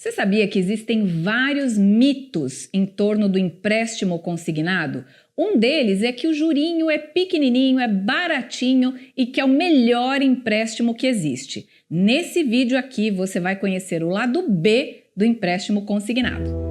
Você sabia que existem vários mitos em torno do empréstimo consignado? Um deles é que o jurinho é pequenininho, é baratinho e que é o melhor empréstimo que existe. Nesse vídeo aqui você vai conhecer o lado B do empréstimo consignado.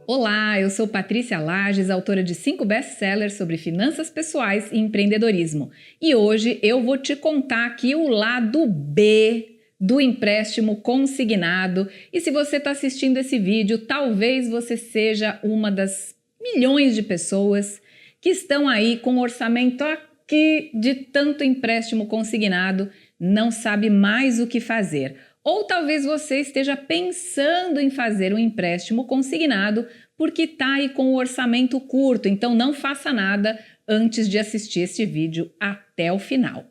Olá, eu sou Patrícia Lages, autora de 5 best-sellers sobre finanças pessoais e empreendedorismo. E hoje eu vou te contar aqui o lado B do empréstimo consignado. E se você está assistindo esse vídeo, talvez você seja uma das milhões de pessoas que estão aí com orçamento aqui de tanto empréstimo consignado, não sabe mais o que fazer. Ou talvez você esteja pensando em fazer um empréstimo consignado porque está aí com o orçamento curto, então não faça nada antes de assistir este vídeo até o final.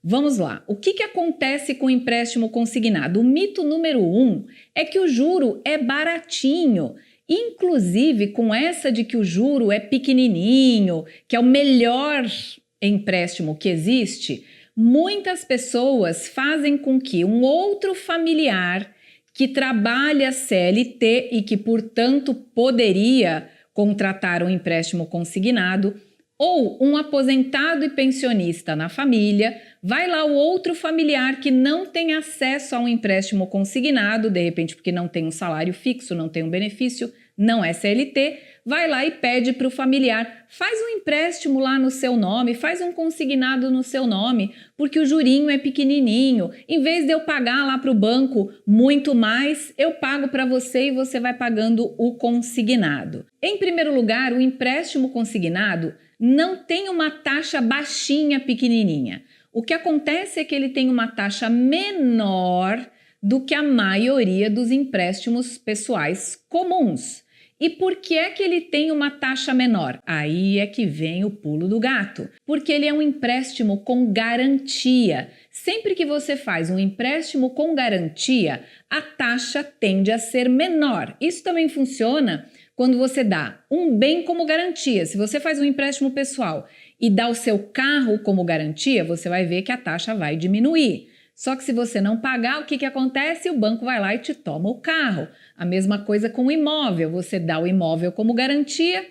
Vamos lá, o que acontece com o empréstimo consignado? O mito número 1 é que o juro é baratinho, inclusive com essa de que o juro é pequenininho, que é o melhor empréstimo que existe. Muitas pessoas fazem com que um outro familiar que trabalha CLT e que, portanto, poderia contratar um empréstimo consignado, ou um aposentado e pensionista na família, vai lá o outro familiar que não tem acesso a um empréstimo consignado, de repente porque não tem um salário fixo, não tem um benefício, não é CLT, vai lá e pede para o familiar, faz um empréstimo lá no seu nome, faz um consignado no seu nome, porque o jurinho é pequenininho. Em vez de eu pagar lá para o banco muito mais, eu pago para você e você vai pagando o consignado. Em primeiro lugar, o empréstimo consignado não tem uma taxa baixinha, pequenininha. O que acontece é que ele tem uma taxa menor do que a maioria dos empréstimos pessoais comuns. E por que é que ele tem uma taxa menor? Aí é que vem o pulo do gato. Porque ele é um empréstimo com garantia. Sempre que você faz um empréstimo com garantia, a taxa tende a ser menor. Isso também funciona quando você dá um bem como garantia. Se você faz um empréstimo pessoal e dá o seu carro como garantia, você vai ver que a taxa vai diminuir. Só que se você não pagar, o que acontece? O banco vai lá e te toma o carro. A mesma coisa com o imóvel. Você dá o imóvel como garantia,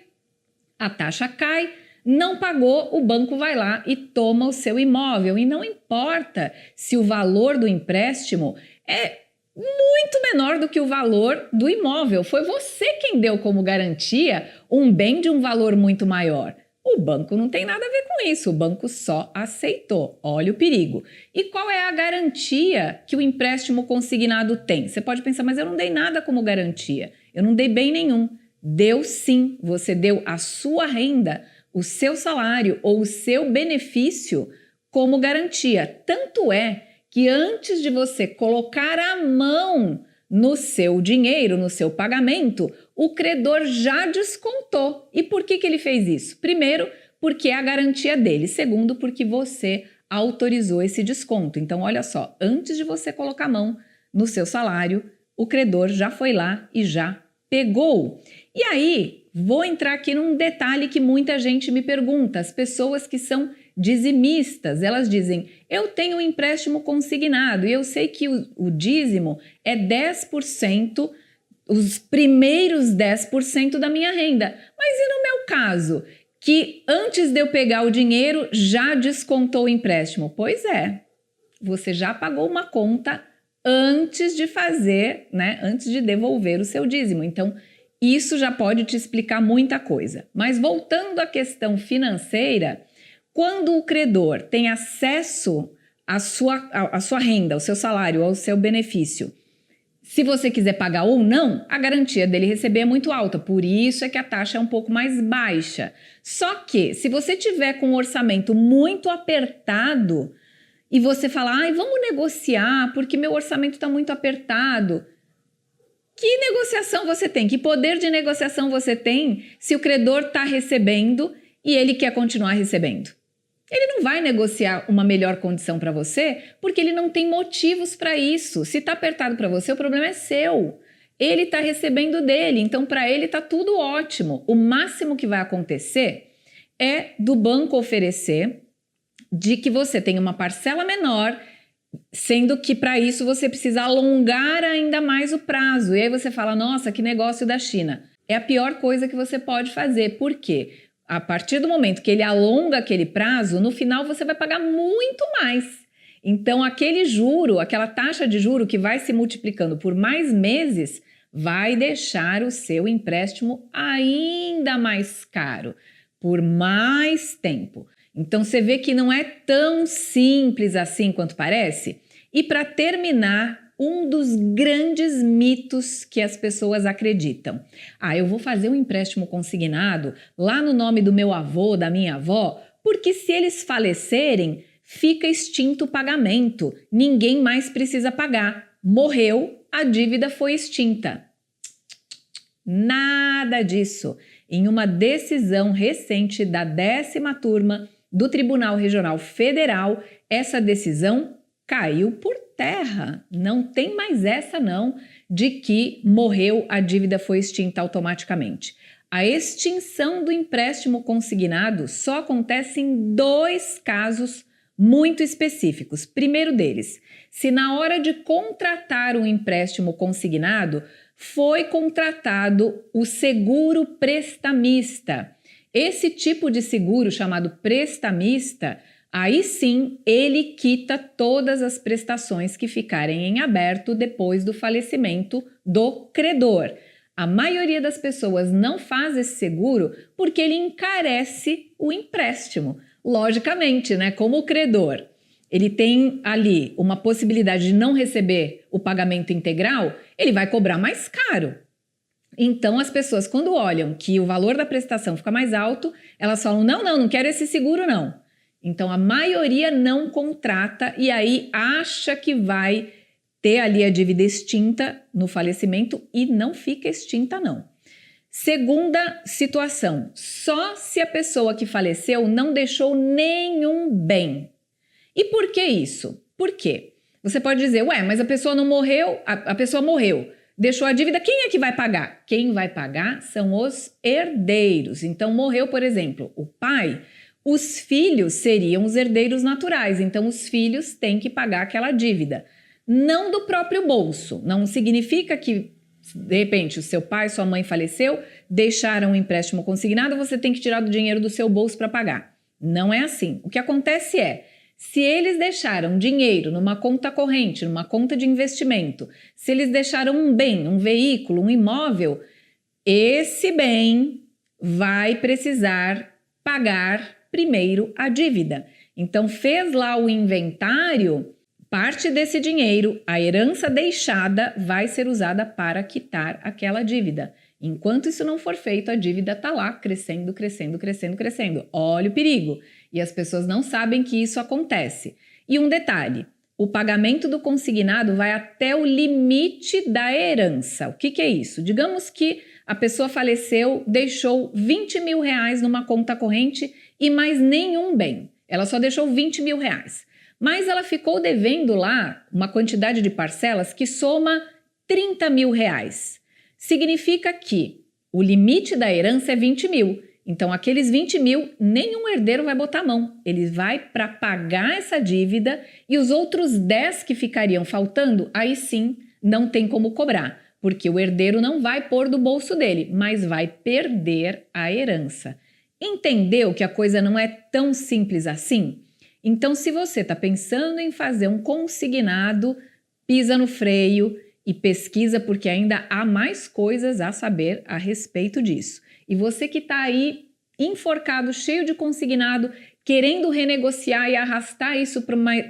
a taxa cai, não pagou, o banco vai lá e toma o seu imóvel. E não importa se o valor do empréstimo é muito menor do que o valor do imóvel. Foi você quem deu como garantia um bem de um valor muito maior. O banco não tem nada a ver com isso, o banco só aceitou. Olha o perigo. E qual é a garantia que o empréstimo consignado tem? Você pode pensar, mas eu não dei nada como garantia, eu não dei bem nenhum. Deu sim, você deu a sua renda, o seu salário ou o seu benefício como garantia. Tanto é que antes de você colocar a mão no seu dinheiro, no seu pagamento, o credor já descontou. E por que ele fez isso? Primeiro, porque é a garantia dele. Segundo, porque você autorizou esse desconto. Então, olha só, antes de você colocar a mão no seu salário, o credor já foi lá e já pegou. E aí, vou entrar aqui num detalhe que muita gente me pergunta. As pessoas que são dizimistas, elas dizem, eu tenho um empréstimo consignado e eu sei que o dízimo é 10%, os primeiros 10% da minha renda. Mas e no meu caso, que antes de eu pegar o dinheiro já descontou o empréstimo? Pois é, você já pagou uma conta antes de fazer, né? Antes de devolver o seu dízimo. Então, isso já pode te explicar muita coisa. Mas voltando à questão financeira, quando o credor tem acesso à sua renda, ao seu salário, ao seu benefício, se você quiser pagar ou não, a garantia dele receber é muito alta. Por isso é que a taxa é um pouco mais baixa. Só que, se você tiver com um orçamento muito apertado e você falar, ai, vamos negociar porque meu orçamento está muito apertado. Que negociação você tem? Que poder de negociação você tem se o credor está recebendo e ele quer continuar recebendo? Ele não vai negociar uma melhor condição para você porque ele não tem motivos para isso. Se está apertado para você, o problema é seu. Ele está recebendo dele, então para ele está tudo ótimo. O máximo que vai acontecer é do banco oferecer de que você tem uma parcela menor, sendo que para isso você precisa alongar ainda mais o prazo. E aí você fala, nossa, que negócio da China. É a pior coisa que você pode fazer. Por quê? A partir do momento que ele alonga aquele prazo, no final você vai pagar muito mais. Então, aquele juro, aquela taxa de juro que vai se multiplicando por mais meses, vai deixar o seu empréstimo ainda mais caro, por mais tempo. Então, você vê que não é tão simples assim quanto parece. E para terminar, um dos grandes mitos que as pessoas acreditam. Eu vou fazer um empréstimo consignado lá no nome do meu avô, da minha avó, porque se eles falecerem, fica extinto o pagamento. Ninguém mais precisa pagar. Morreu, a dívida foi extinta. Nada disso. Em uma decisão recente da 10ª turma do Tribunal Regional Federal, essa decisão caiu por terra. Não tem mais essa não, de que morreu, a dívida foi extinta automaticamente. A extinção do empréstimo consignado só acontece em 2 casos muito específicos. Primeiro deles, se na hora de contratar um empréstimo consignado foi contratado o seguro prestamista. Esse tipo de seguro, chamado prestamista, aí sim ele quita todas as prestações que ficarem em aberto depois do falecimento do credor. A maioria das pessoas não faz esse seguro porque ele encarece o empréstimo. Logicamente, né? Como o credor, ele tem ali uma possibilidade de não receber o pagamento integral, ele vai cobrar mais caro. Então, as pessoas, quando olham que o valor da prestação fica mais alto, elas falam, não quero esse seguro não. Então, a maioria não contrata e aí acha que vai ter ali a dívida extinta no falecimento e não fica extinta não. Segunda situação, só se a pessoa que faleceu não deixou nenhum bem. E por que isso? Por quê? Você pode dizer, mas a pessoa não morreu, a pessoa morreu, deixou a dívida, quem é que vai pagar? Quem vai pagar são os herdeiros. Então, morreu, por exemplo, o pai, os filhos seriam os herdeiros naturais, então os filhos têm que pagar aquela dívida. Não do próprio bolso, não significa que, de repente, o seu pai, sua mãe faleceu, deixaram um empréstimo consignado, você tem que tirar do dinheiro do seu bolso para pagar. Não é assim. O que acontece é, se eles deixaram dinheiro numa conta corrente, numa conta de investimento, se eles deixaram um bem, um veículo, um imóvel, esse bem vai precisar pagar primeiro a dívida. Então, fez lá o inventário, parte desse dinheiro, a herança deixada, vai ser usada para quitar aquela dívida. Enquanto isso não for feito, a dívida está lá crescendo, crescendo, crescendo, crescendo. Olha o perigo. E as pessoas não sabem que isso acontece. E um detalhe, o pagamento do consignado vai até o limite da herança. O que é isso? Digamos que a pessoa faleceu, deixou 20 mil reais numa conta corrente e mais nenhum bem. Ela só deixou 20 mil reais. Mas ela ficou devendo lá uma quantidade de parcelas que soma 30 mil reais. Significa que o limite da herança é 20 mil. Então, aqueles 20 mil, nenhum herdeiro vai botar a mão. Ele vai para pagar essa dívida e os outros 10 que ficariam faltando, aí sim, não tem como cobrar. Porque o herdeiro não vai pôr do bolso dele, mas vai perder a herança. Entendeu que a coisa não é tão simples assim? Então, se você está pensando em fazer um consignado, pisa no freio e pesquisa, porque ainda há mais coisas a saber a respeito disso. E você que está aí enforcado, cheio de consignado, querendo renegociar e arrastar isso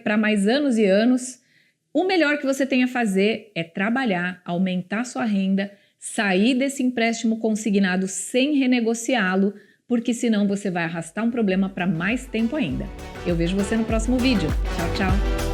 para mais anos e anos, o melhor que você tem a fazer é trabalhar, aumentar sua renda, sair desse empréstimo consignado sem renegociá-lo, porque senão você vai arrastar um problema para mais tempo ainda. Eu vejo você no próximo vídeo. Tchau, tchau!